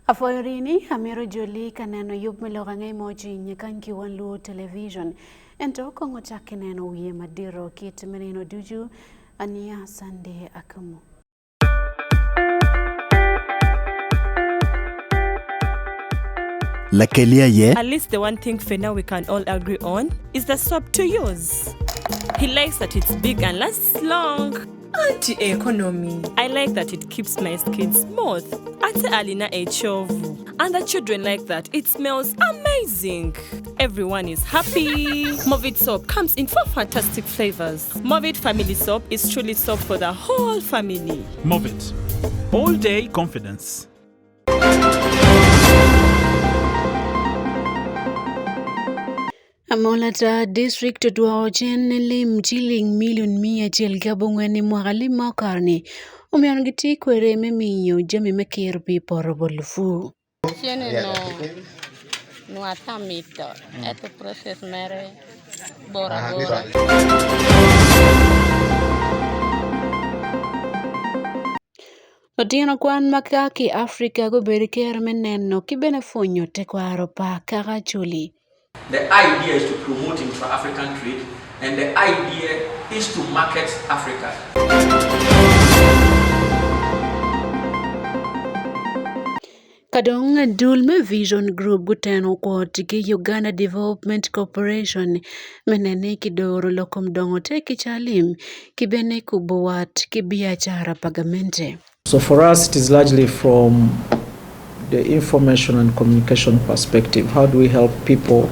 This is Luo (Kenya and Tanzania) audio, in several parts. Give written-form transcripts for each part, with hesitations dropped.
Afoyorini amiro joli kaneno yup milokange moji nyikanki Wan Luo television. Ento kongo chaki neno wiye madiro kit menino duju ania Sunday Akumu. At least the one thing for now we can all agree on is the soap to use. He likes that it's big and lasts long. Anti-economy. I like that it keeps my skin smooth. Anti-alina echovu. And the children like that. It smells amazing. Everyone is happy. Movit soap comes in 4 fantastic flavors. Movit family soap is truly soap for the whole family. Movit. All day confidence. Amolata district dwao chen lim chilling million mia chel gabungweni mwagali makarni. Umeon giti kwere memiyo jami mekir pi porobolufu. Tiene no atamito. Este proceso mere bora. Otieno kwan makaki Africa go beriker meneno kibene fonyo tekwaro pa kakachuli. The idea is to promote intra-African trade, and the idea is to market Africa. Kadong Dulme Vision Group guteno kwa tiki Uganda Development Corporation menene kidoro lokom dongo te kichalim kibene kubowat kibiachara pagamente. So for us it is largely from the information and communication perspective. How do we help people?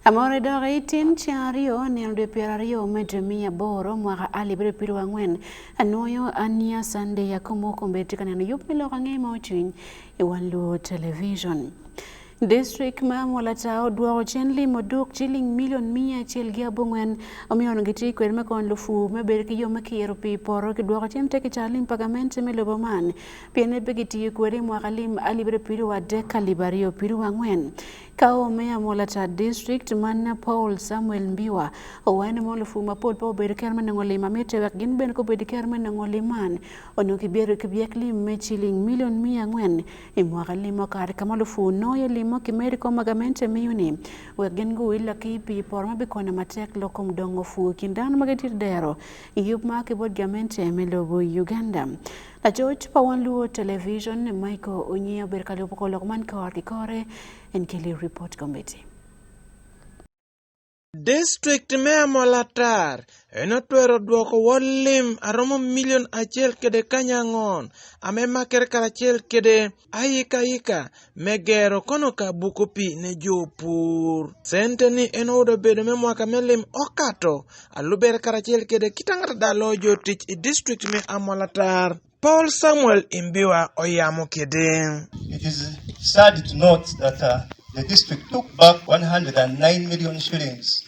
Amore dore itin chario nilde pirario medemia boro mwaka alibre piru ngwen anoyo ania Sunday Akumu kombetika neno yupilo kange mochin Wan Luo television. District Mamolata dwaro chenli moduk chilling million mia chelgia bungwen omion giti kwerme kon lufu meberki yo makiro pi poro ki dwaro chen teki chalim pagamente meloboman piene begiti kwere mwakalim alibre piru wa deka libario piru wangwen kao mea Molata district manna Paul Samuel Mbiwa owane molufu mapod po berkerme ngolima metewek gin ben ko berkerme ngoliman onoki beru kibiekli me chilling million mia ngwen imwakalimo kar kamalufu noye limo kimeriko magamente miyuni wegengu ila kipi porma bikona matek lokom dongo fu kindan magatir dero yup ma kibod gamente melobo Uganda. La George pa Wan Luo television Michael Onyia berkali upoko lokman kawaki kore and Kelly report committee. District Mayor Molatar enotwero duoko wolim aromo million achiel kede kanyangon ame maker karachiel kede ayika megero kono ka buko pi ne jopur. Sente ni enodo bedo me mwaka melim okato aluber karachiel kede kitangata dalo jotich I district me Molatar. Paul Samuel Imbiwa oyamo kede. It is sad to note that the district took back 109 million shillings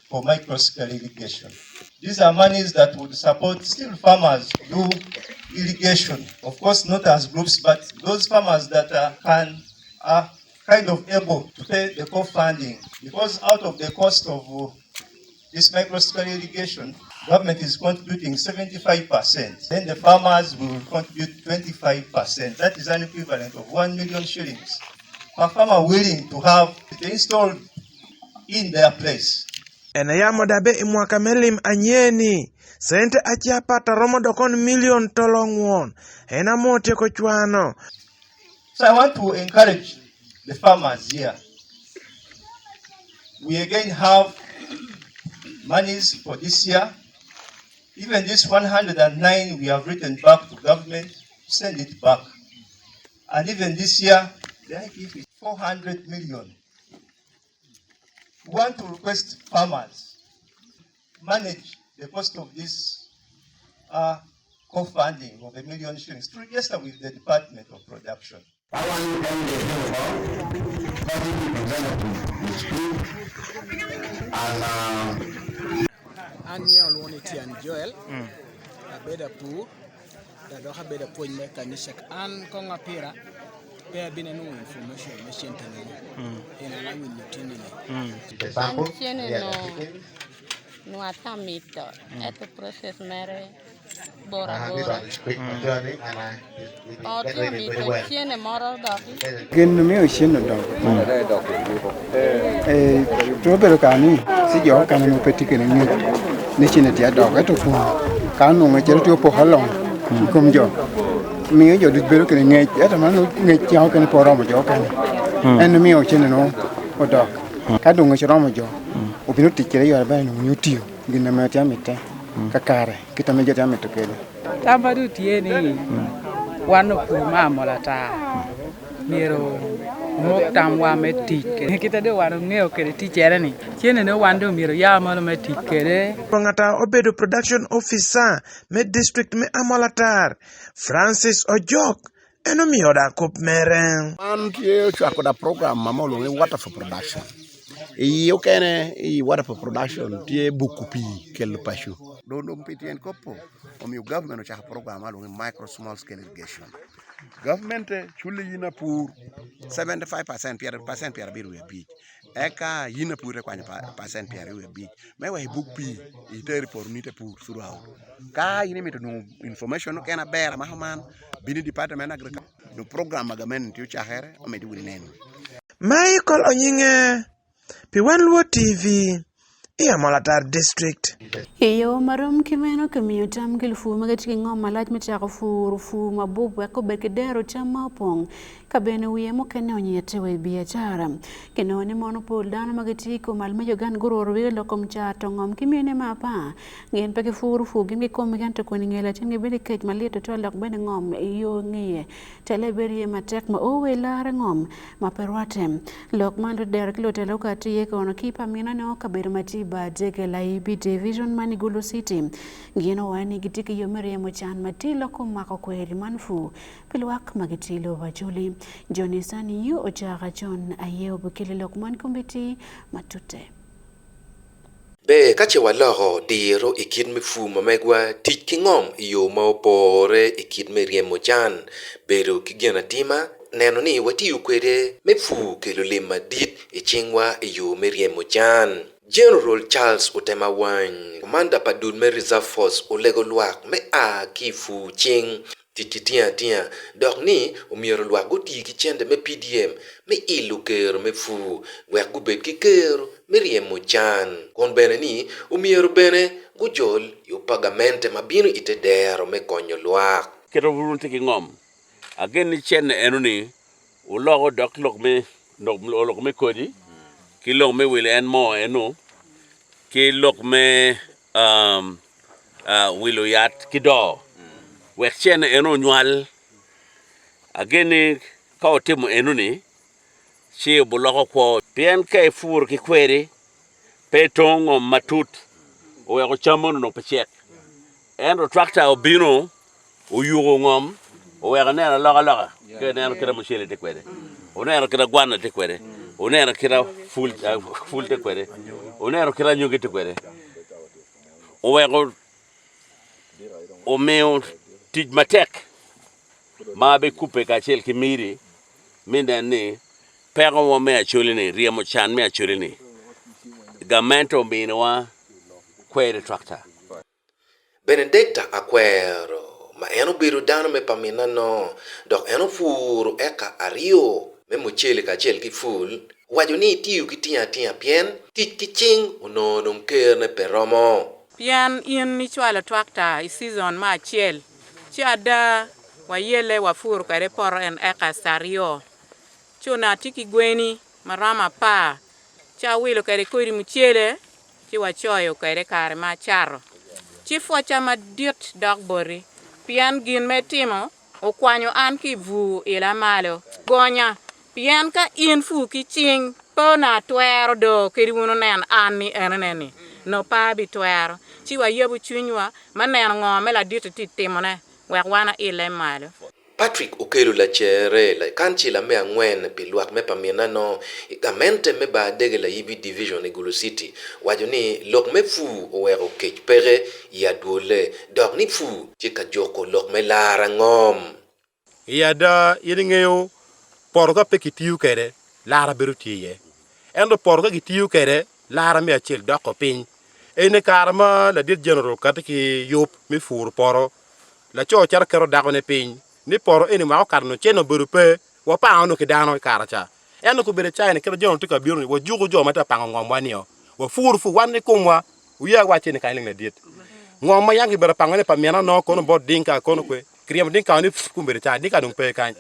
for micro-scale irrigation. These are monies that would support still farmers do irrigation. Of course, not as groups, but those farmers that are kind of able to pay the co-funding. Because out of the cost of this micro-scale irrigation, government is contributing 75%. Then the farmers will contribute 25%. That is an equivalent of 1 million shillings per farmer willing to have it installed in their place. Enayamo dabe imwaka melim anyeni. Sente achiapata romo dokon million tolongwon. Enamote kochwano. So I want to encourage the farmers here. We again have monies for this year. Even this 109 we have written back to government to send it back. And even this year, the IPF is 400 million. We want to request farmers manage the cost of this co-funding of $1 million shillings to register with the Department of Production. Anya Olwoniti and Joel, Abeda Poo, the Doha Beda Point Mekanishak, and Kongapira, there have been no information machine in a language. No atamito. Este proceso mere bora bora. Otio mito chiene moro doki. Gen me o chino dog. To pero kani si jo kan no peti ken ni chine dia dog to fu. Kan no ngechero to po halong. Kum jo. Mi jo dit pero ken nge eta man nge chao ken po ro mo jo kan. En mi o chine no o dog. Ka do ngechero mo jo. O bino tikere yo ba no nyutio. Gina me tia mete. Kakare kita me jeta mete kele. Tamadu tieni. Wano puma molata. Miro moktam wa metike. Kita de wano ngeo kere tichere ni. Tiene no wando miro ya malo metike. Ngata obedo production officer me district me Amolatar Francis Ojok eno mi oda kop mere. An tie chako da program mamolo ni water for production. Iyo kene I water for production tie bukupi kel pashu. Dondo mpiti en kopo. Omi government o chaka program alo micro small scale irrigation. Government chule yina pour 75% pierre biru ya beach. Eka yina pour kwa percent pierre ya beach. Mewa bukupi iteri por nite pour throughout. Ka yini mito no information kena bera mahaman bini department agriculture. No program government tiu chahere o medi wuri nenu. Michael Onyinge Pi Wan Luo TV Amolatar district. Iyo marum kimeno kemiyo tam kilfu magati ngom malaj mitako fu mabubu ko bekedero chama pong kabene wiye mo kene onyete we biashara keno ni monopol dana magati ko malmejo gan guror we lokom chato ngom kimene mapa ngien peke fu gimge kom gan to koni ngela tinge bele kech malito to lok bene ngom iyo ngiye teleberie matek ma owe lara ngom maperwatem lok mando der kilo telo katiye kono kipa mina no kabere mati ba jege la ibi division Manigulu City ngino wani gitiki yomere mochan matilo kumako kweri manfu pilwak magitilo wajuli Jonisani yu ojaga John ayeo bukili lokman kumbiti matute Be kache waloho diro ikid mifu mamegwa tich kingom iyo maopore ikid merie mochan bero kigiana tima neno ni wati ukwede mifu kelulima dit ichingwa iyo merie mochan General Charles Otemawan, Commander Padun me Reserve Force Olego Luak me a kifu ching tia dok ni umiero luak guti kichende me PDM me iluker me fu wek gubet kiker me riemo chan kon bene ni umiero bene gujol yu pagamente mabino ite dero me konyo luak kero vurunte ki ngom agen ni chen enu ni ulogo dok lok me kodi ki lok me wile en mo enu ki lok me wilo yat ki do wek chen enu nyual ageni ka otimo enu ni chi buloko kwa pien ka fur ki kweri pe tongo matut o ya ko chamono no pechek en tractor obino o yugo ngom o ya na laga ke na kira mushele te kwere o na kira gwana te kwere o na kira full te kwere o na kira nyugi te kwere o ya ko o meo tij matek ma be coupe ka chel ki miri mindani pero wo me achuli ni riemo chan me achuli ni gamento binwa kwere tractor Benedicta Akwero ma eno biro dano me pamina no dok eno furu eka ario me mochele ka chel ki ful wajo ni tiu ki tia pien tich ki ching unono mker ne peromo Pian in ni chwala tractor I season ma chel chada wa yele wa furu kare por en eka sario chuna tiki gweni marama pa cha wilo kare kuri mchele chi wa choyo kare kare ma charo chi focha ma diet dog bori pian gin metimo okwanyo an ki vu ila malo gonya pian ka in fu ki ching po na twero do kiri wuno nen an ni eneni no pa bi twero chi wa yebu chunywa manen ngome la diet titimone wek wana ile malo Patrick Okelo la chere la kanchi la me angwen piluak me pamina no igamente me ba dege la ibi division Gulu City wajo ni lok me fu owero kech pere ya dole dok ni fu chika joko lok me lara ngom yada yingeyo porga pe kitiu kere lara beru tiye endo porga kitiu kere lara me achil doko pin ene karma la dit general katiki yop mi fur poro la cho char kero dago ne pin ni poro ene ma karno cheno burupe wa pa anu ki dano karacha eno ku bere chine kero general tika biru wo jugo jo mata pango ngomwanio wo fur fu wan ni kumwa uya wa chene kaileng na dit ngoma yangi bere pangane pa miana no kono bod dinka kono kwe kriyam dinka ni kumbere cha dinka dum pe kan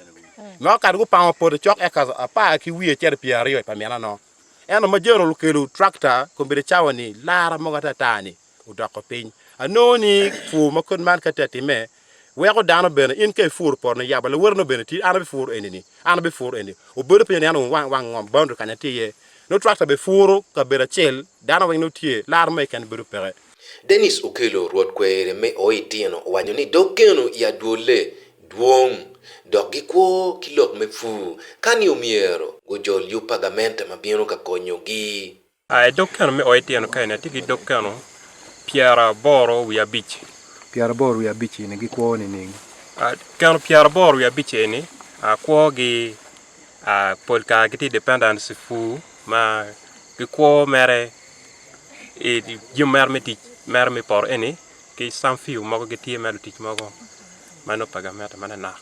ma ka gu pango pod chok e ka pa ki wiye cher piario pa miana no eno ma general kelu tractor kumbere chawani lara mo gata tani udako pin anoni fu makon man katati me wego dano bene in ke fur por na yaba le werno bene ti ana be fur enini ana be fur eni o bere pe nyano wang ngom bondo kanati ye no tractor be furu ka bere chel dano wang no tie lar me kan bere pere Dennis Okelo ruot kwere me oitieno wanyo ni dokeno ya duole duong dogi kwo kilok me fu kani omiero go jol yu pagamente mabiro ka konyogi ai dokeno me oitieno kaina tigi dokeno Piara boro we a beach. Piara boro we a beach ni gi kwo ni ning. Kano piara boro we a beach ni kwo gi polka giti dependence fu ma gi kwo mere e di mermeti mermi por eni ki sanfiu mago giti melu tich mago mano pagamenta mana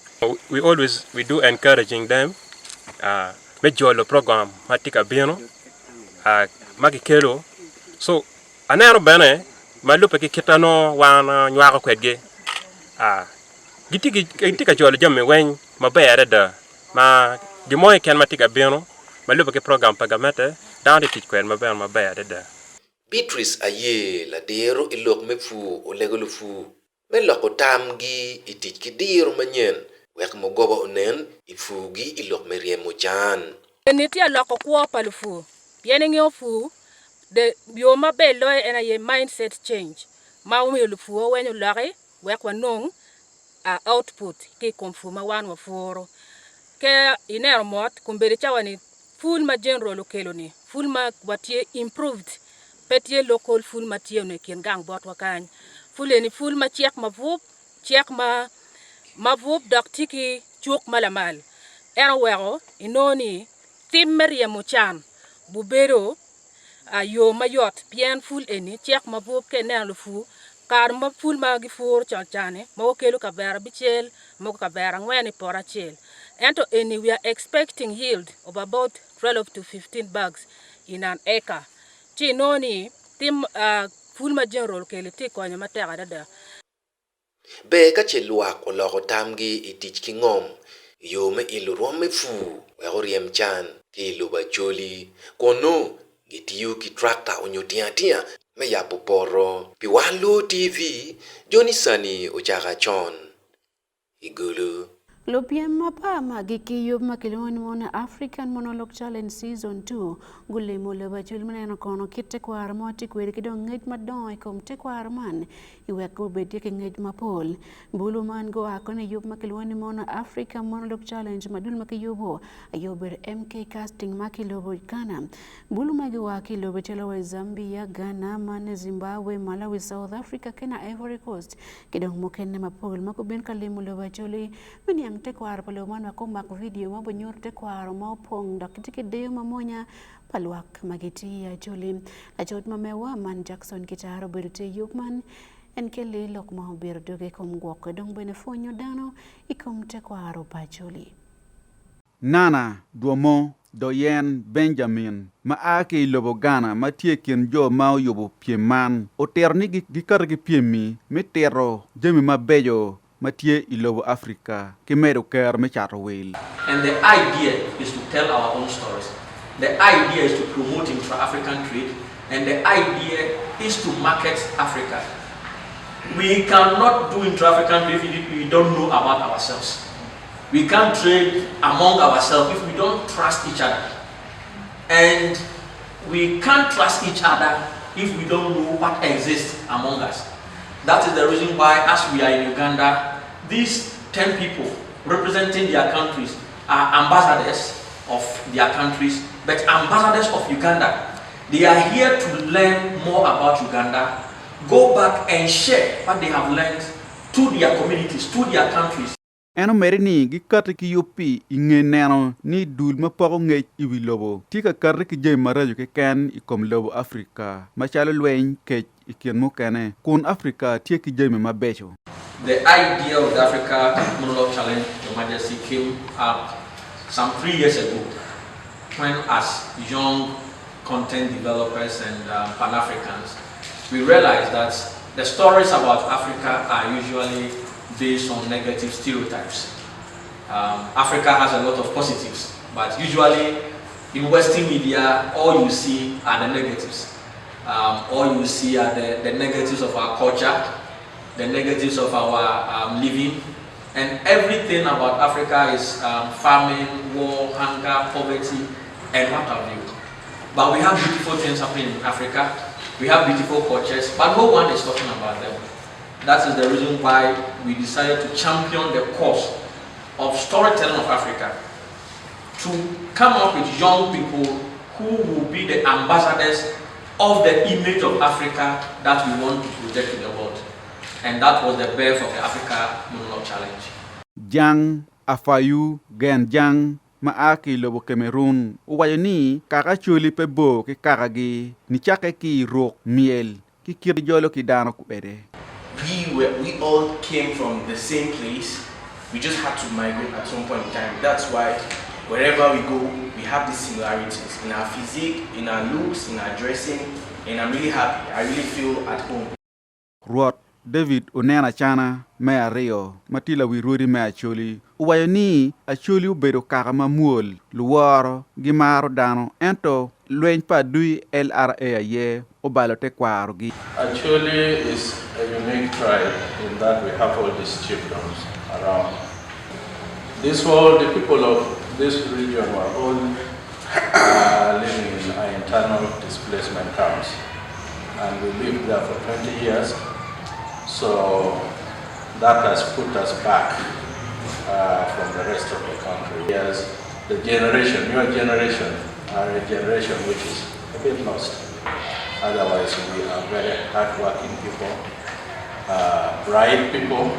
we do encouraging them me jolo program matika bino magi kelo so anero bene malupe ki kitano wana nywaga kwedge giti ka jolo jamme wen mabere da ma gimoy ken matika bino malupe ki program pagamete down the kwed mabere da Beatrice aye la dero ilok me fu o legolo fu me loko tamgi itich ki dero manyen wek mo goba onen ifugi ilok me riemo jan nitia loko kwa palufu yene ngio fu de bioma bello ena ye mindset change ma umi lufu wenyo lare wek wanong output ki konfu ma wan wa foro ke inero mot kumbere chawani full ma general lokelo ni full ma watie improved petie local full ma tie ne ken gang bot wakany full ni full ma check ma vup dak tiki chuk malamal era wero inoni timmerie mochan bubero yo mayot bien full eni check ma vup ke ne lufu kar ma full ma gi fur chane mo kelo ka bera bichel mo ka bera ngweni pora chel ento eni we are expecting yield of about 12 to 15 bags in an acre noni tim full ma general kele ti konya matega dada be ka cheluak o logo tamgi itich ki ngom yo me ilu me fu we oriem chan ki lu ba choli kono gitiyu ki tractor onyotia me ya poporo pi Wan Luo TV Johnny Sani ojaga chon igulu Lopiem mapama gikiyub makiloni mona African Monologue Challenge Season 2 gulle mole bachul maneno kono kite kwar moti kweri kido ngej madoi kom te kwar man iweko bedie ke ngej mapol bulu man go akone yub makiloni mona African Monologue Challenge madul makiyubo ayober MK casting makilobo Ghana bulu magi wakilo betelo Zambia Ghana man Zimbabwe Malawi South Africa Kenya Ivory Coast kido mokenne mapol makuben kalimo lo bachuli meni te kwar palo man ko mak video ma bonyor te kwar ma pong dakitike de mamonya palwak magiti ya jolim la jot mamewa man Jackson kitaro birte yukman en kele lok ma birdoge kom gok dong bene fonyo dano ikom te kwaro pa joli Nana Duomo Doyen Benjamin ma ake lobo Ghana ma tiekin jo ma yobo pieman oterni gikar gi piemi metero jemi ma bejo Matie ilobo Africa, Kimero Care Mecharwell. And the idea is to tell our own stories. The idea is to promote intra-African trade, and the idea is to market Africa. We cannot do intra-African trade if we don't know about ourselves. We can't trade among ourselves if we don't trust each other. And we can't trust each other if we don't know what exists among us. That is the reason why, as we are in Uganda, these 10 people representing their countries are ambassadors of their countries, but ambassadors of Uganda. They are here to learn more about Uganda, go back and share what they have learned to their communities, to their countries. eno mere ni gi kati ki yupi inge neno ni dul ma poko ngej iwi lobo tika karri ki jey marajo ke ken ikom lobo Afrika machalo lweny kech ikien mukene kun Afrika tie ki jey ma becho. The idea of the Africa Monologue Challenge, Your Majesty, came up some 3 years ago when, as young content developers and Pan-Africans, we realized that the stories about Africa are usually based on negative stereotypes. Africa has a lot of positives, but usually in Western media, all you see are the negatives. All you see are the negatives of our culture, the negatives of our living, and everything about Africa is famine, war, hunger, poverty, and what have you. But we have beautiful things happening in Africa. We have beautiful cultures, but no one is talking about them. That is the reason why we decided to champion the cause of storytelling of Africa, to come up with young people who will be the ambassadors of the image of Africa that we want to project to the world. And that was the birth of the Africa Monologue Challenge. Jang Afayu Gen Jang Maaki Lobo Cameroon Uwayoni Kaka Chuli Pebo ki Karagi ni chake ki rok miel ki kirjolo ki dano kubede. We all came from the same place. We just had to migrate at some point in time. That's why wherever we go, we have these similarities in our physique, in our looks, in our dressing, and I'm really happy. I really feel at home. Ruot David Onena Chana Mea Rio Matila Wiruri Mea Choli Uwayoni Acholi Ubedo Karama Muol Luaro Gimaro Dano Ento Luen Padui LRA ye Obalote Kwarogi. Acholi is a unique tribe in that we have all these chiefdoms around. The people of this region were all living in internal displacement camps, and we lived there for 20 years. So that has put us back from the rest of the country. Yes, the your generation, are a generation which is a bit lost. Otherwise, we are very hard-working people, bright people.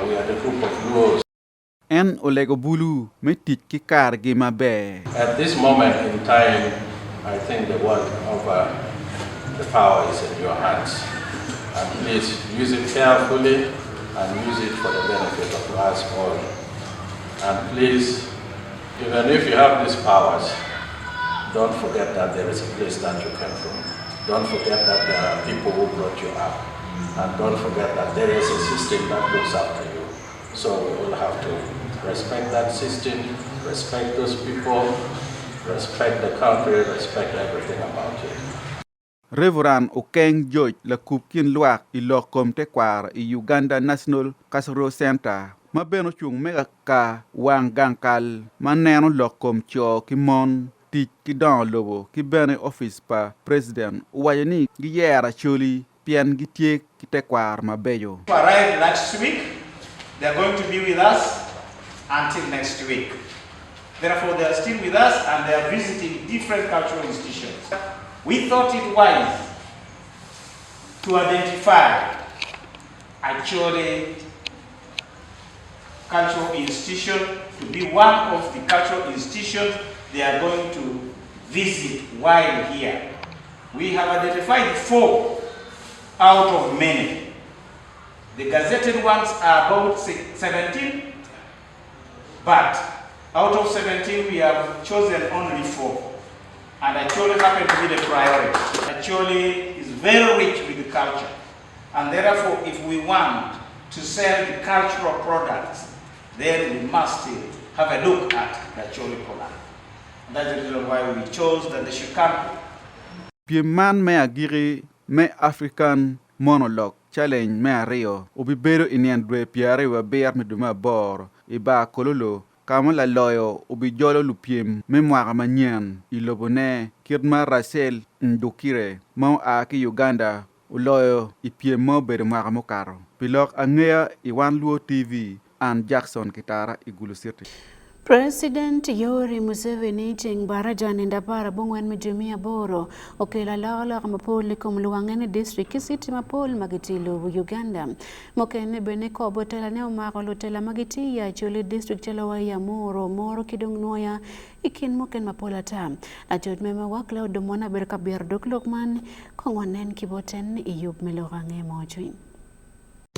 We are the group of Luos. En Olego Bulu metit ki kargi mabe. At this moment in time, I think the world over the power is in your hands. And please use it carefully and use it for the benefit of us all. And please, even if you have these powers, don't forget that there is a place that you came from. Don't forget that there are people who brought you up. And don't forget that there is a system that looks after you. So we all have to respect that system, respect those people, respect the country, respect everything about it. Reverend Okeng George la kupkin luak ilokom te kwar i Uganda National Casserole Center mabeno chung mega ka wang gankal maneno lokom cho kimon ti ki don lobo ki bene office pa president wayani gi yera choli pian gi tie ki te kwar mabeyo. Arrived next week. They are going to be with us until next week. Therefore, they are still with us and they are visiting different cultural institutions. We thought it wise to identify actually cultural institution to be one of the cultural institutions they are going to visit while here. We have identified 4 out of many. The gazetted ones are about 17, but out of 17 we have chosen only 4. And Acholi happened to be the priority. Acholi is very rich with the culture. And therefore, if we want to sell the cultural products, then we must have a look at the Acholi product. And that's the reason why we chose that they should come. Pieman me agiri me African Monologue Challenge me Rio ubibero iniandwe piare wa bear me duma bor iba kololo Kamala loyo ubijolo lupiem memwara manyan ilobone kirma Rasel Ndukire mau aki Uganda uloyo ipiem mo bere mwara mokaro pilok angea i Wan Luo TV and Jackson Kitara Igulu City. President Yoweri Museveni ting baraja nenda para bungwen mijumia boro okela lala mapoli kumluangene district kisiti mapol magitilu Uganda mokene bene ko botela ne umako tela magiti ya chuli district chelawa ya moro kidong noya ikin moken mapola tam ajot mema wakla domona berka bierdok lokman kongwanen kiboten iyub melorange mojwin.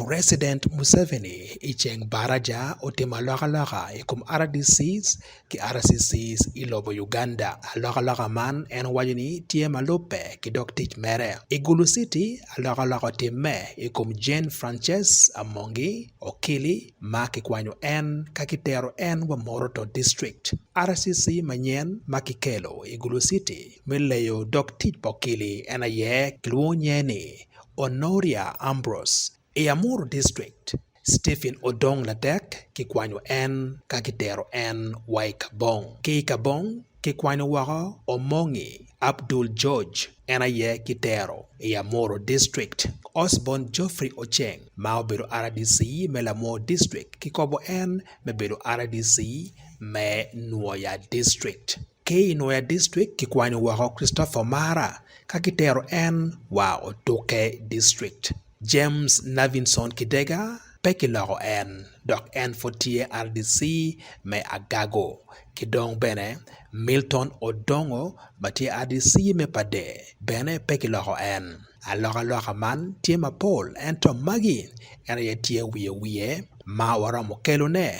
President Museveni icheng baraja otima loka ikum RDCs ki RCCs ilobo Uganda loka man en wajini tie malupe ki dok tich mere. Igulu City loka timme ikum Jane Frances Amongi Okili maki kwanyo en kakitero en wa Moroto District. RCC manyen makikelo Igulu City mileyo dok tich pokili ena ye kluonyeni Honoria Ambrose Amuru District, Stephen Odong Ladek, Kikwanyo N, Kakitero N, Waikabong. Kikabong, Kikwanyo Waka, Omongi, Abdul George, Enaye Kitero, Amuru District. Osborne Geoffrey Ocheng, Maobedo RDC, Melamo District, Kikobo N, Mebedo RDC, Me Nuoya District. K Nuoya District, Kikwanyo Waka Christopher Mara, Kakitero N, Wa Otoke District. James Navinson Kidega, Pekilaro N, Doc N Fortier RDC, Me Agago, Kidong Bene, Milton Odongo, Batie RDC Me Pade, Bene Pekilaro N, Aloha Man, Tiema Paul, Ento Magi, Area Tie Wie, Mawara Mokelone,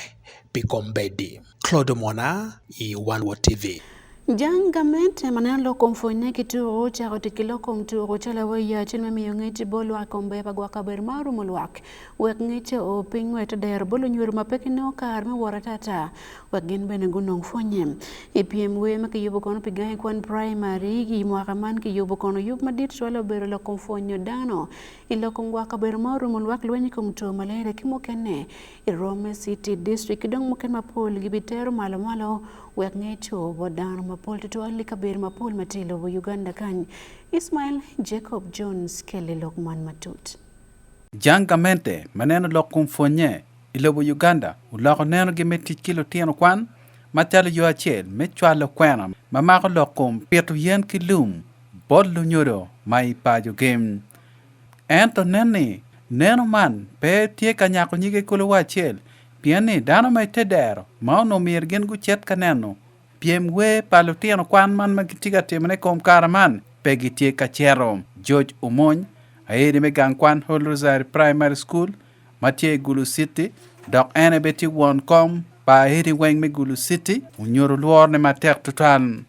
Pikombedi, Claude Mona, Wan Luo TV. Jangamente manalo komfonye kituo cha kotikilo komtuo cha lawaya chenme miyongeti bolo akombe pagwa kaber maru mulwak wek ngete o pingwete der bolo nyur mapeki no karme waratata wagin bene gunong fonye EPMW makiyubo kono pigai kwan primary gi mwakaman kiyubo kono yub madit wala bero lo komfonyo dano ilo kongwa kaber maru mulwak lwenye komtuo malere kimokene Irome City District kidong moken mapol gibitero malo wek ngecho bodano mapol to alika ber mapol matilo bo Uganda kan Ismail Jacob Jones Kelly Lokman Matut Jangamente maneno lokumfonye ilobo Uganda uloko neno gemetit kilo tieno kwan matalo yo achel mechwalo kwena mamako lokum petu yen kilum bodlu nyoro mai pajo game ento neno man pe tie kanyako nyige kulo wachel piani dano mai tedero mauno mirgen guchet kaneno PMW palutiano kwan man magitiga timene kom karaman pegitie kachero George Umony aidi megang kwan Whole Rosary Primary School Matie Gulu City dok ene beti won kom pa aidi weng me Gulu City unyoro luor ne matek tutan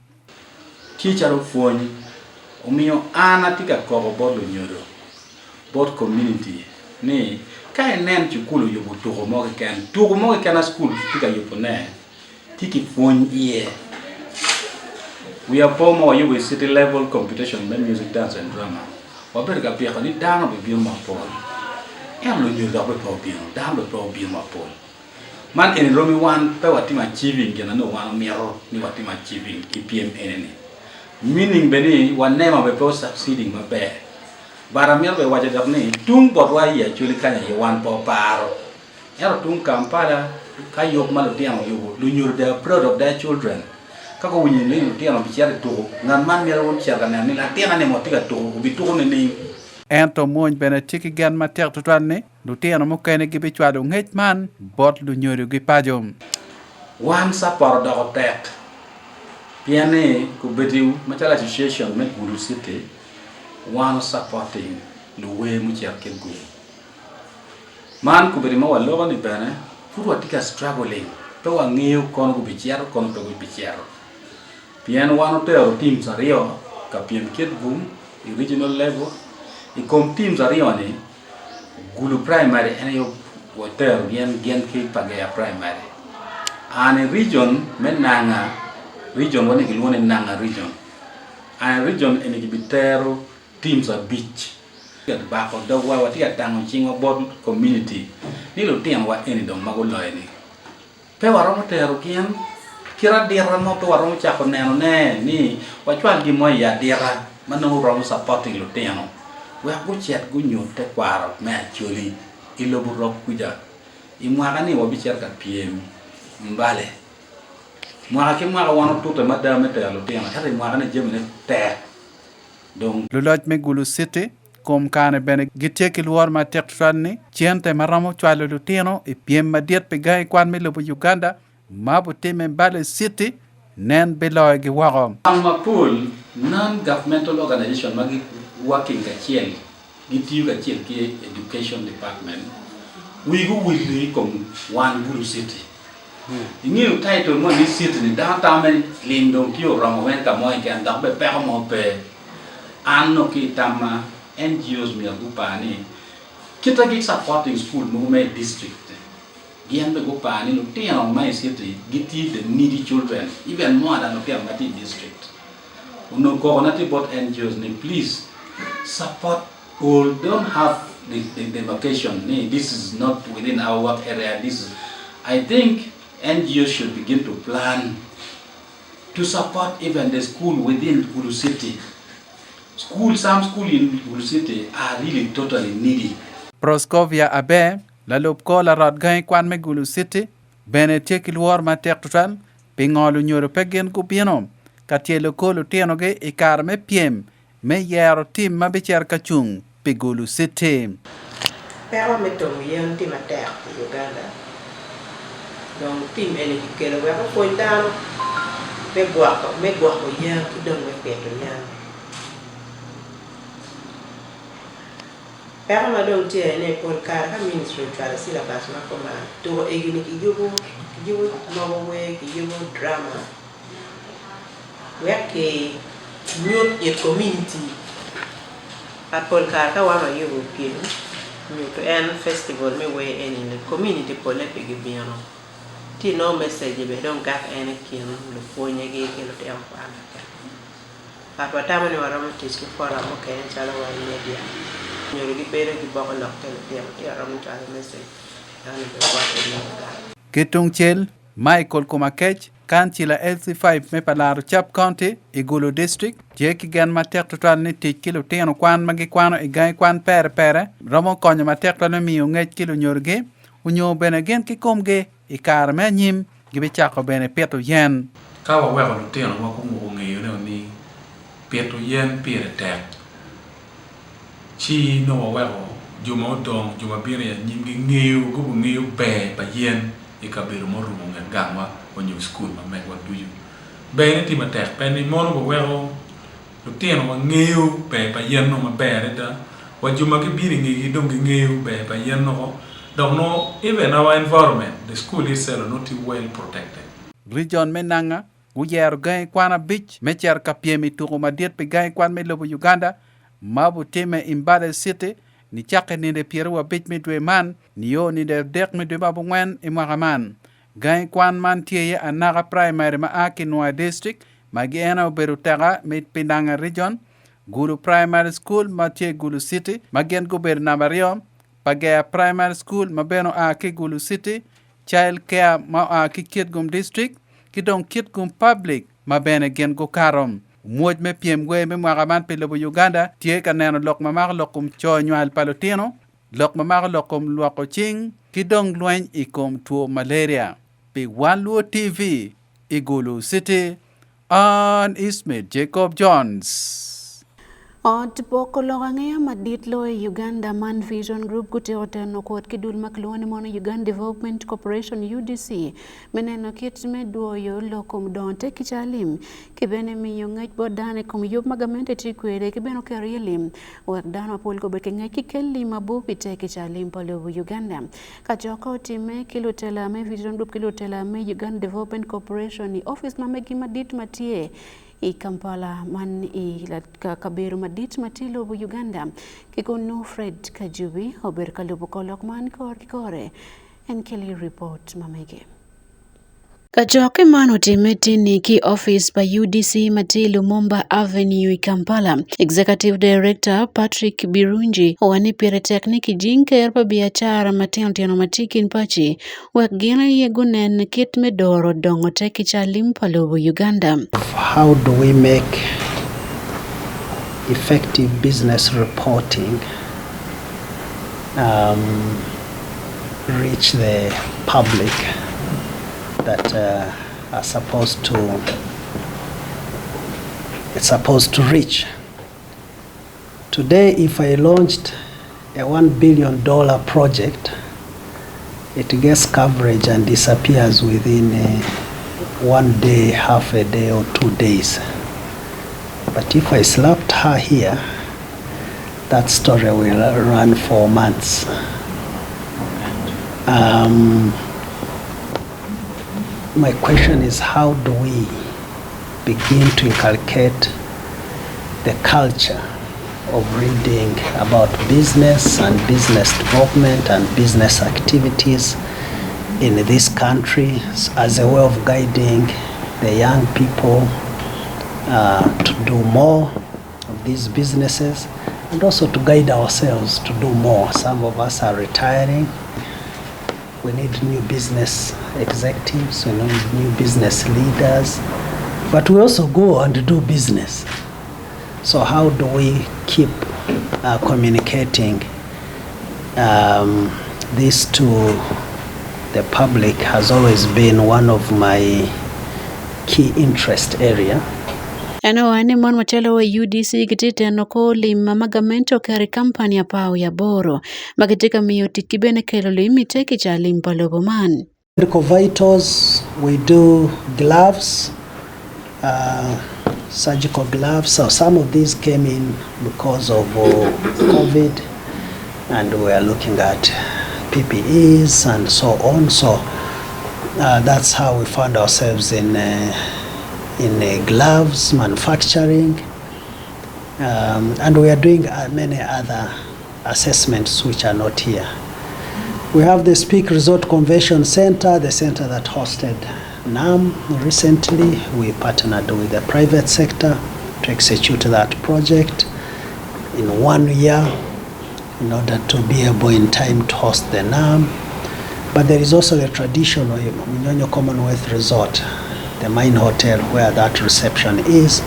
kicharo fuony umiyo ana tika kogo bodlo nyoro bod community ni ka enen chukulu yubu tugo moge ken school tika yubu ne tiki fuony iye we are pomo yubu city level competition men music dance and drama waber ga pia ni dano be bi ma pol em lo nyoro be po bi dano be bi ma pol man en romi wan pe watima achieving gena no wan miro ni watima achieving IPM eneni meaning beni wan nema be po succeeding ma be baramel be waje dabni tung bodwa ya chuli kanya ye wan po paro ero tung Kampala ka yob malo tiamo yugo lu nyur the proud of their children ka ko winyi le tiamo bi chare to nan man mero won chara na ni la tianga ne mo tiga to bi to ne ento moñ bene tiki gan matek tutwanne du tiano mo kene gibi chwado ngej man bot lu nyoro gi pajom wan sapor do tek piane ko bediu machala association met Gulu City one supporting the way mu cherke go man ko bedi ma wallo ni bene furu atika struggling to wa ngeu kon go bichiaro kon to go bichiaro pian one to team sario ka piem ket boom regional level i kom team sario ni Gulu primary and yo water bien gen ke pagaya primary and region men nanga region woni ki woni nanga region and region ene bitero teams are beach get back on the wa wati atango chingo bod community ni lo tiam wa eni dong mago loini pe waro tero kien kira dira mo to waro cha ko neno ne ni wa chwal gi moy ya dira mano ro supporting lo tiamo wa ku chet gu nyu te kwaro me chuli ilo bu rok kuja imwa ni wa bi cher ka piem mbale Mwaka ke mwaka wano tuta madame te alo tena kata mwaka ne jemne te. Donc Luloj me Gulu City kom kane bene giteki luor ma tektrani chiente maramo chwalo lutino e piem madiet pe gai kwan me lobo Uganda mabu time Mbale City nen beloy gi wagom. Amapul non-governmental organization magi working kachiel gitiyo kachiel ki education department wigu wili kom Wan Luo City. Ingiu title mo ni city ni downtown men lindong kio ramo wen ka mo ke andak be pero mo pe anno ki tama NGOs mi agupani kita gi supporting school movement district gian be gupani lo tia on my city giti the needy children even more than lo tia mati district uno coordinate both NGOs ni please support all don't have the location this is not within our work area this is, I think NGOs should begin to plan to support even the school within Gulu City. Some school in Gulu City are really totally needy. Proskovia Abe, la lopko la rod gain kwan me Gulu City, bene tekil war ma tektran, pingolu nyoro pegen kupienom, katielo kolo tienoge ikar me piem, me yero tim ma bicher kachung, pi Gulu City. Pero me tomo yen tim atek Uganda. Donc tim ene kikelo weko pointano me guako yen kidong me peto yen. Pero madong tie ene pol kar ka ministry twala sila bas makoma to egini kijugo nobo we kijugo drama weke youth in community apol kar ka wama yugo kin to en festival me we in the community pole pigi biano ti no message be don gak ene kin lo fonye ge ke lo tem pana papa tamani waramo tiski fora mo ken chala wa media nyoro gi pere gi boko lokte lo tem ti waramo chala message yani be wa Ketung Chel, Michael Kumakech, Kanchila LC5 me palaro Chap County, Igulu District, Jeki gan matek total ni tik kilo teno kwan magi kwano igai kwan pere, Ramo konyo matek total mi ungej kilo nyorge, unyo bene gen ki komge, ikar me nyim, gibi chako bene peto yen. Kawa weko lo teno wako munge yone ni peto yen pire tek. Chi no weko juma odong, juma bire ya nyim gi ngeo, gubu ngeo be ba yen, ikabiro morumo ngangwa onyo school ma megwa duyu. Bene ti matek, bene mono bo weko lo teno wa ngeo be ba yen no ma bere da, wa juma gi bire ngi dong gi ngeo be ba yen no. Don't know, even our environment, the school itself not well protected. Region Menanga, uyer gai kwana beach, mecher kapiemi turuma diet pe gai kwan me lobo Uganda, mabu teme Mbale City, ni chake ni de pierua beach midwe man, ni yo ni de dek midwe babu ngwen imwagaman. Gai kwan man tiye anaga primary ma aki Nua District, magiena uberutaga mit Pinanga Region, Gulu Primary School ma tiye Gulu City, magien guber nabariom, Pagaya Primary School mabeno a Gulu City, Child Care ma a Kitgum District, Kidong Kitgum Public mabene gen go karom. Muoj me piem gwe me mwagaman pe lobo Uganda, tie kaneno lok mamag lokum cho nyual palotino, lok mamag lokum luako ching, kidong luen ikom tuo malaria. Pe Wan Luo TV, Igulu City, on Ismail Jacob Jones. Ot poko logangea madit lo Uganda Man Vision Group kute oteno kuot kidul makloni mono Uganda Development Corporation UDC meneno kit meduoyo lokom donte kichalim kibene miyo ngech bodane kom yub magamente tikwere kibeno kerielim wek dano pol ko beke ngech kikelli mabupi te kichalim polo Uganda kachoko time kilotela me Vision Group kilotela me Uganda Development Corporation ni office mamegi madit matie I Kampala man I kabiru madit matilo bu Uganda kikono Fred Kajubi ober kalubu kolok man kor kikore en Kelly report mamege Kajoke man otimeti ni ki office pa UDC Mati Lumumba Avenue Kampala. Executive Director Patrick Birunji wani pire tekniki jinke erpa biachara matino matiki npachi wek gina yegunen kit medoro dongo teki chalim palobu Uganda. How do we make effective business reporting reach the public that are supposed to reach. Today, if I launched a $1 billion project, it gets coverage and disappears within 1 day, half a day, or 2 days. But if I slapped her here, that story will run for months. My question is, how do we begin to inculcate the culture of reading about business and business development and business activities in this country as a way of guiding the young people to do more of these businesses, and also to guide ourselves to do more. Some of us are retiring. We need new business executives, we need new business leaders, but we also go and do business. So how do we keep communicating this to the public has always been one of my key interest area. Ano ane mon machalo wa UDC kititeno ko lima magamento kari kampani ya pao ya boro magitika miyo tikibene kelo limi teki cha limpa lobo man. Medical vitals, we do gloves, surgical gloves. So some of these came in because of COVID, and we are looking at PPEs and so on. So that's how we found ourselves in gloves manufacturing, and we are doing many other assessments which are not here. We have the Speak Resort Convention Center, the center that hosted NAM recently. We partnered with the private sector to execute that project in 1 year in order to be able in time to host the NAM. But there is also the traditional Munyonyo Commonwealth Resort, the Mine Hotel, where that reception is.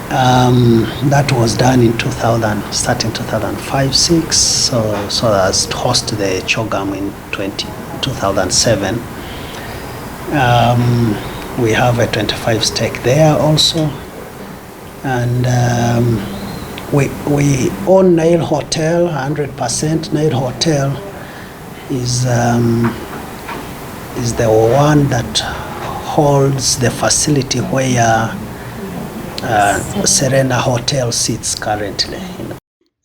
That was done in 2000, starting 2005-06. So as to host the CHOGM in 2007. We have a 25 stake there also, and we own Nile Hotel 100%. Nile Hotel is the one that holds the facility where Serena Hotel sits currently.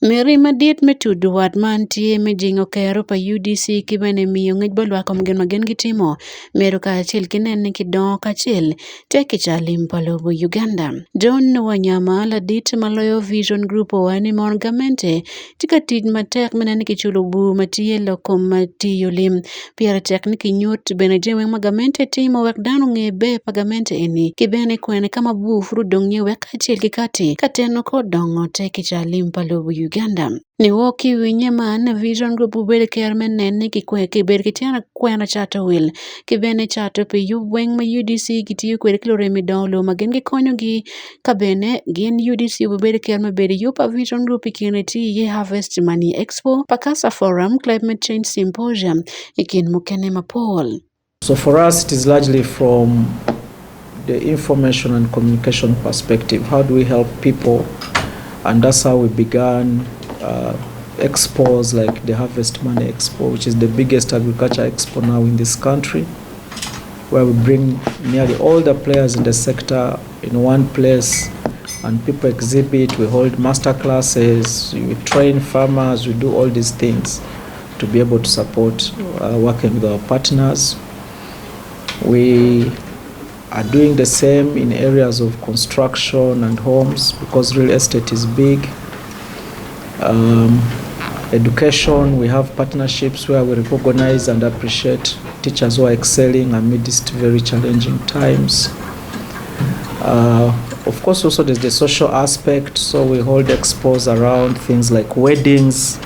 Mary madiet metudu wad mantie mejingo kero pa UDC kibene miyo ngej bolwa komgen magen gitimo mero ka achil kinene kidon ka achil teki cha limpalobo Uganda. John Wanyama ladit maloyo Vision Group wani mon gamente tika tid matek menene kichulo bu matie lokom matiyo lim piara tekniki nyut bene jewe magamente timo wek danu ngebe pagamente eni kibene kwene kama bu frudong wek achil kikati kateno ko dongo teki cha limpalobo Uganda. Ni woki winye man Vision Group ubele kermen nene kikwe kibere kitiana kwena chato will kibene chato pe weng ma UDC kitiyo kwere kilore midolo magengi konyo gi kabene gin UDC ubele kerme bere yupa Vision Group ikineti ye Harvest Money Expo Pakasa Forum Climate Change Symposium ikin mukene mapol. So for us it is largely from the information and communication perspective. How do we help people? And that's how we began expos like the Harvest Money Expo, which is the biggest agriculture expo now in this country, where we bring nearly all the players in the sector in one place and people exhibit. We hold master classes, we train farmers, we do all these things to be able to support working with our partners. We are doing the same in areas of construction and homes because real estate is big. Education, we have partnerships where we recognize and appreciate teachers who are excelling amid these very challenging times. Of course, also there's the social aspect, so we hold expos around things like weddings,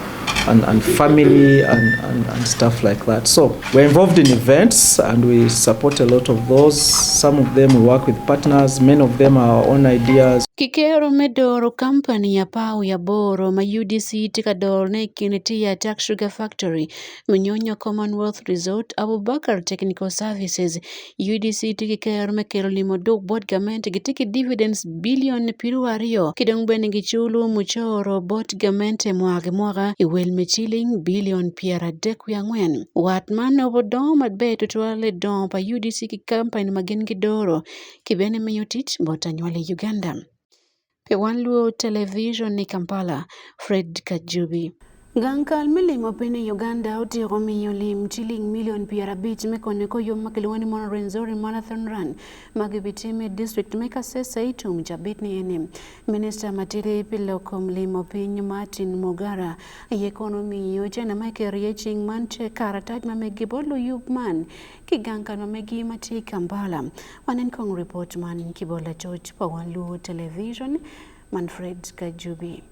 and family and stuff like that. So we're involved in events and we support a lot of those. Some of them we work with partners, many of them are our own ideas. Kikero medoro company ya pau ya boro ma UDC tikador ne kiniti ya Tak Sugar Factory Munyonyo Commonwealth Resort Abubakar Technical Services UDC tikikero mekero limo dog board government gitiki dividends billion piru ario kidong bene gichulu muchoro bot government mwaga iwel mechiling billion piera deku ya ngwen watman obodom at be tutwale dom pa UDC ki company magen gidoro kibene meyotich botanywale Uganda. Wan Luo television ni Kampala, Fred Kajubi. Gankal milimo piny Uganda otieko miyo lim chiling milion 50 mekone ko yom makiluwani mono Rwenzori Marathon Run magibitime district mekasesa itum jabit ni ene. Minister matire pilo kom limo piny Martin Mogara yekonomi yojana maikerie ching manche karataj mamegibolo yubman kigankal mamegi mati Kampala. Wanen kong report man kibola George pa Wan Luo television Manfred Kajubi.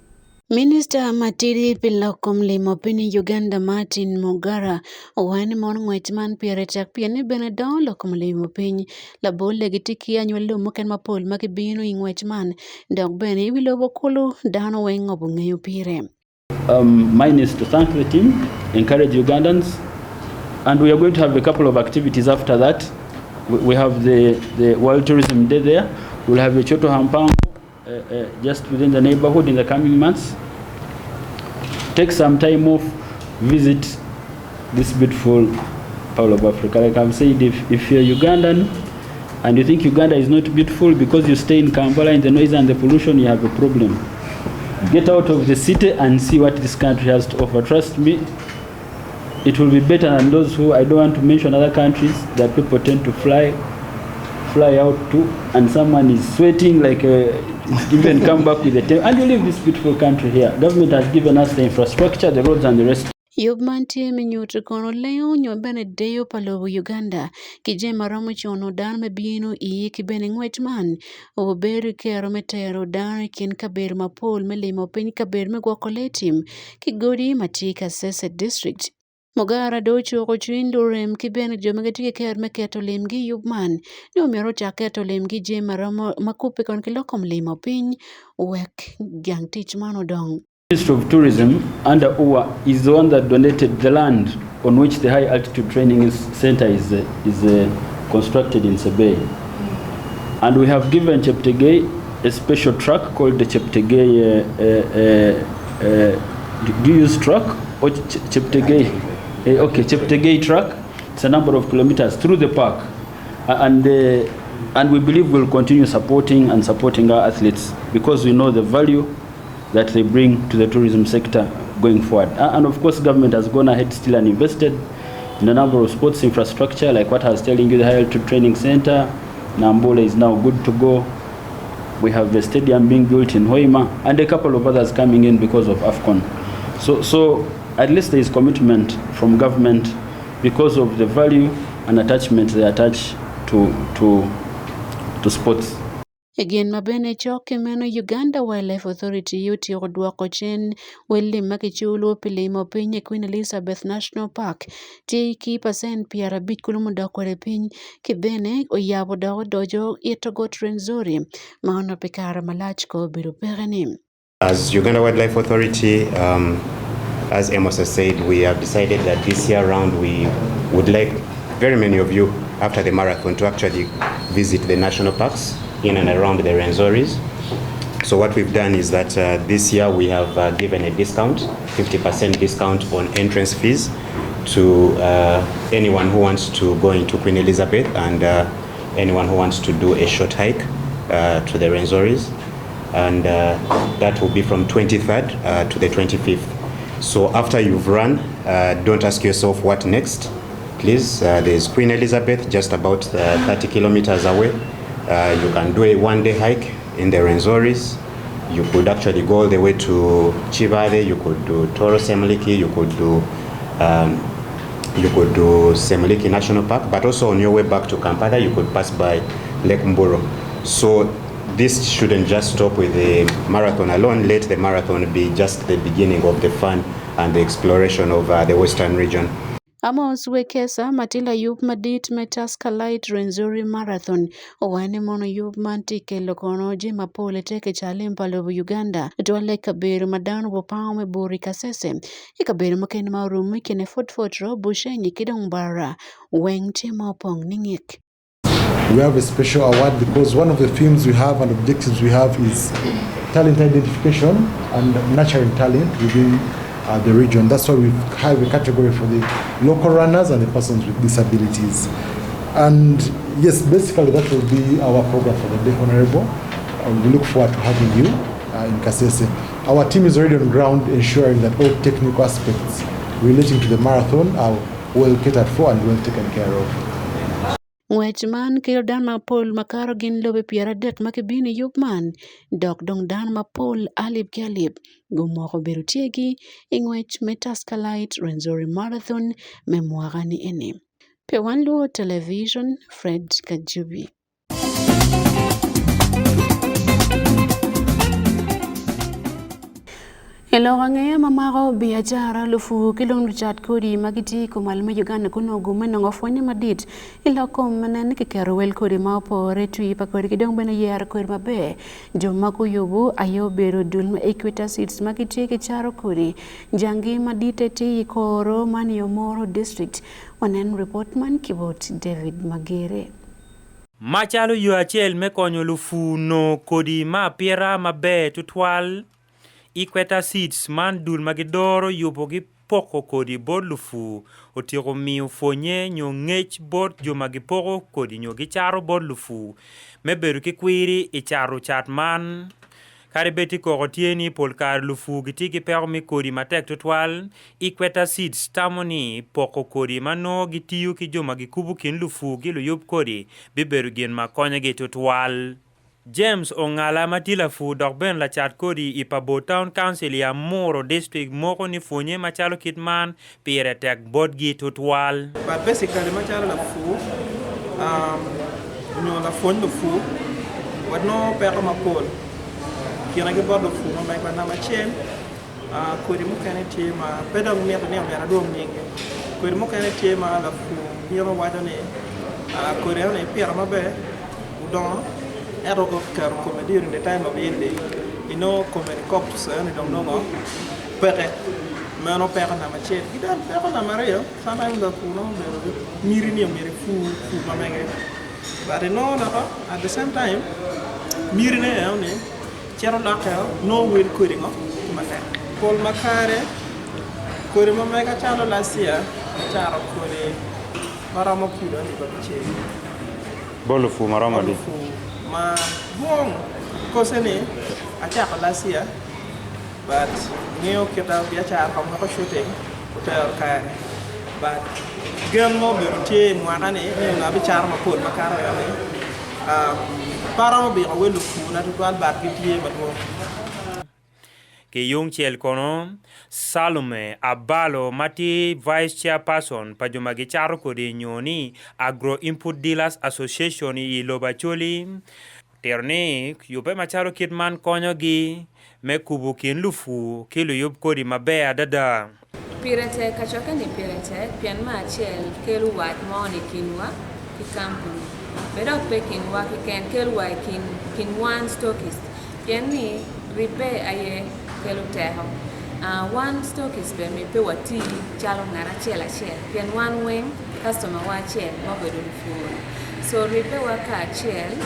Minister matiri pilokom limo piny Uganda Martin Mogara owani mon ng'wech man piere chak pieni bene don lokom limo piny labole gitiki anyuol lo moken mapol makibino ing'wech man dok bene ibilobo kulu dano weng'o bung'eyo pire. Mine is to thank the team, encourage Ugandans, and we are going to have a couple of activities after that. We have the World Tourism Day there. We'll have a Choto Hampango just within the neighborhood in the coming months. Take some time off, visit this beautiful part of Africa. Like I've said, if you're Ugandan and you think Uganda is not beautiful because you stay in Kampala in the noise and the pollution, you have a problem. Get out of the city and see what this country has to offer. Trust me, it will be better than those who, I don't want to mention other countries that people tend to fly out to, and someone is sweating like even come back with a tail. And you leave this beautiful country here. Government has given us the infrastructure, the roads and the rest. Yobmantie minyuto kono leo nyo bene deyo palobo Uganda kije maromo chono dan mebino iyi kibene ng'wech man oberi kero metero dan kin kaber mapol melimo piny kaber megwako letim kigodi matika Sese District. Mogara docho kochindo rem kibene jomegetike ker meketo limgi yubman ni omero chaketo limgi je maromo makupe kon kilokom limo piny wek gang tich man odong. Ministry of Tourism under UWA is the one that donated the land on which the high altitude training center is constructed in Sebei. And we have given Cheptegei a special truck called the Cheptegei, do you use truck or Cheptegei? Okay, Cheptegei truck. It's a number of kilometers through the park. And we believe we'll continue supporting our athletes because we know the value that they bring to the tourism sector going forward. And of course, government has gone ahead still and invested in a number of sports infrastructure, like what I was telling you, the high altitude training center. Nambola is now good to go. We have a stadium being built in Hoima, and a couple of others coming in because of AFCON. So at least there is commitment from government because of the value and attachment they attach to sports. Again, mabene choke meno Uganda Wildlife Authority yuti odwoko chen weli makichulo pilimo pinye Queen Elizabeth National Park tiki percent piara bit kulumu dakware piny kibene oyabo dawo dojo itogot Rwenzori maona pikara malach ko biru pereni. As Uganda Wildlife Authority, as Amos has said, we have decided that this year round we would like very many of you after the marathon to actually visit the national parks in and around the Rwenzoris. So what we've done is that this year we have given a discount, 50% discount on entrance fees to anyone who wants to go into Queen Elizabeth and anyone who wants to do a short hike to the Rwenzoris. And that will be from 23rd to the 25th. So after you've run, don't ask yourself what next. Please, there's Queen Elizabeth just about 30 kilometers away. You can do a one-day hike in the Rwenzoris. You could actually go all the way to Chivade. You could do Toro Semliki. You could do Semliki National Park. But also on your way back to Kampala, you could pass by Lake Mburo. So this shouldn't just stop with the marathon alone. Let the marathon be just the beginning of the fun and the exploration of the Western region. Amos Wekesa Matila Yup Madit Metascalite Renzori Marathon Owani Mono Yup Mantike Lokono Jima Pole Teke Chalimpa Lobo Uganda Dwale Kabiru Madan Wopaume Buri Kasese Ikabiru Makeni Marumi Kene Fotro Bushenyi Kidongbara Weng Timopong Ningik. We have a special award because one of the themes we have and objectives we have is talent identification and nurturing talent within the region. That's why we have a category for the local runners and the persons with disabilities. And yes, basically that will be our program for the day, Honorable. We look forward to having you in Kasese. Our team is already on ground ensuring that all technical aspects relating to the marathon are well catered for and well taken care of. Wechman kiro dan mapol makaro gin lobe piera det makibini yupman dok dong dan mapol alip kalip gumoko berutiegi ingwech Metascalite Renzori Marathon memwagani eni. Pe Wan Luo Television Fred Kajubi. Elorangea mamaro biashara lufu kilong chat kodi magiti kumalme Uganda kuno gumeno ngofone madit iloko manen kikero wel kodi mapo retui pakori kidong bena yer kodi mabe joma kuyubu ayo bero dulma equita seats magiti kicharo kodi jangi madite ti koro manio moro district wanen report man kibot David Magere. Machalo yu achiel me konyo lufu no kodi ma piera mabe tutwal Ikweta seeds man dul magidoro yupo gi poko kodi bod lufu otiko miu fonye nyo ngech bod jo magipoko kodi nyo gicharo bod lufu meberu kikwiri icharo chat man karibeti kogotieni polkar lufu gitiki permi kodi matek tutwal Ikweta seeds tamoni poko kodi mano gitiyu ki jo magikubu kin lufu gilo yup kodi biberu gen makonya gitutwal James Ongala Matila fu dok ben la chat kodi Ipabo Town Council ya Moro District moko ni fonye machalo kitman pire tek bodgi tutwal. But basically machalo la fu no la fon the fu but no pera mapol kira ge bod fu no mai bana machen kodi mo kane tema pedang meto ne mera dom ninge kodi mo kane tema la fu biro wadane kodi ne pira mabe udon during the time of India, you know, common cops and don't know, pere, mano pere na machet, you don't pere na Maria, sometimes the Puno, Miriam, food, mamanga. But you know, at the same time, Mirine, Cherolaka, no will cooling up, Paul Macare, Kurimamega Chalo last year, Charo Kuri, Maramokuda, Bolufu, Maramadi. Ma buong kosene acha last year but neo kita biacha kam ko shooting hotel kare but gem mo berute mwanane ne na bichar ma pol makara ya para mo bi welu fu na tutwal bat bitie matwo ke yung chel kono Salome Abalo Mati Vice Chairperson pajumagi charo kodi nyoni Agro Input Dealers Association I Lobacholi Ternik yupe macharo kitman konyo gi me kubukin lufu kilu yup kodi mabe adada Pirete kachoka ni pirete pian ma chel kelu wat moni kinwa ki kampuni bedo pekin wa ki ken kelu wa kin one stockist pian ni ripe aye kelu teho one stockist be me pe wati chalo ngara chela chel pian one wing customer wa chel mo bedo lufu so ripe wa ka chel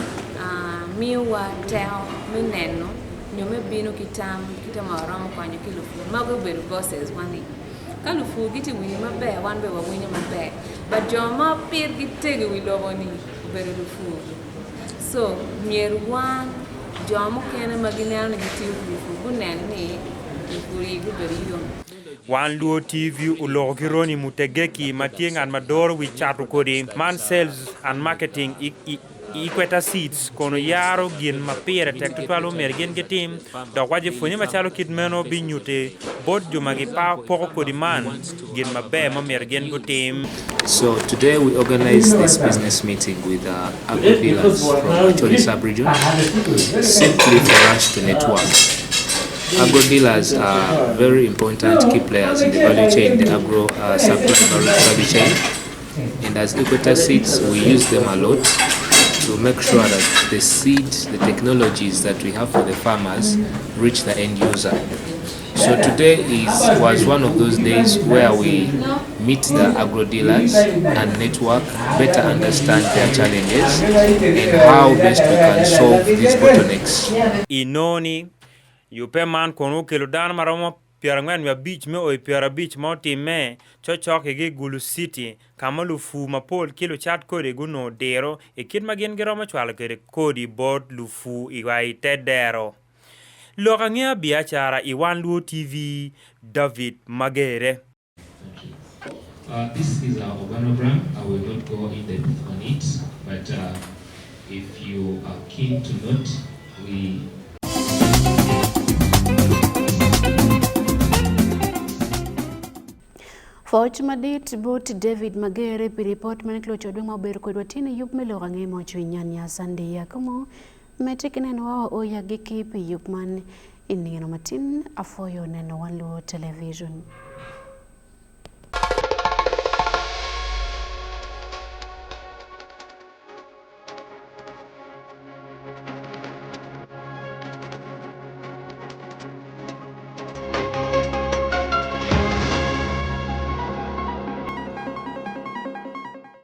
miwa teho mineno nyome bino kitama ram kwanyo kilufu mago bedo bosses wani kalufu giti wini mabe wan be wa wini mabe but joma pir gitege wi loboni bedo lufu so mier wan jomo kene maginano giti lufu buneni lufuri go bedo yom Wan Luo TV ulogironi mutegeki matiengan mador wi chatu kodi man sales and marketing Ikweta seeds kono yaro gin mapire tektualo mergen getim do waje fonye machalo kitmeno binyute bod jumagi pa poko kodi man gin mabe ma mergen gotim. So today we organized this business meeting with agro dealers from Acholi sub-region simply for us to network Agro dealers are very important key players in the value chain, the agro supply value chain. And as Equator Seeds, we use them a lot to make sure that the seeds, the technologies that we have for the farmers reach the end user. So today was one of those days where we meet the agro dealers and network, better understand their challenges and how best we can solve these bottlenecks. Inoni, yupe man kono kelo dan maromo pierangwen ya beach me o piara beach moti me chochok ege Gulu City kamalu fu mapol kilo chat kode guno dero e kid magen geroma chwala kede kodi bot lufu iwai tedero. Lokangea biachara Wan Luo TV, David Magere. This is our organogram. I will not go in depth on it, but if you are keen to note, we Fortunately, both David Magere pi report man klocho duma ber ko dwatini yup melo range mo chunyanya Sunday Akumu metekene no o ya giki pi yup man inino matin afoyo neno Wan Luo television.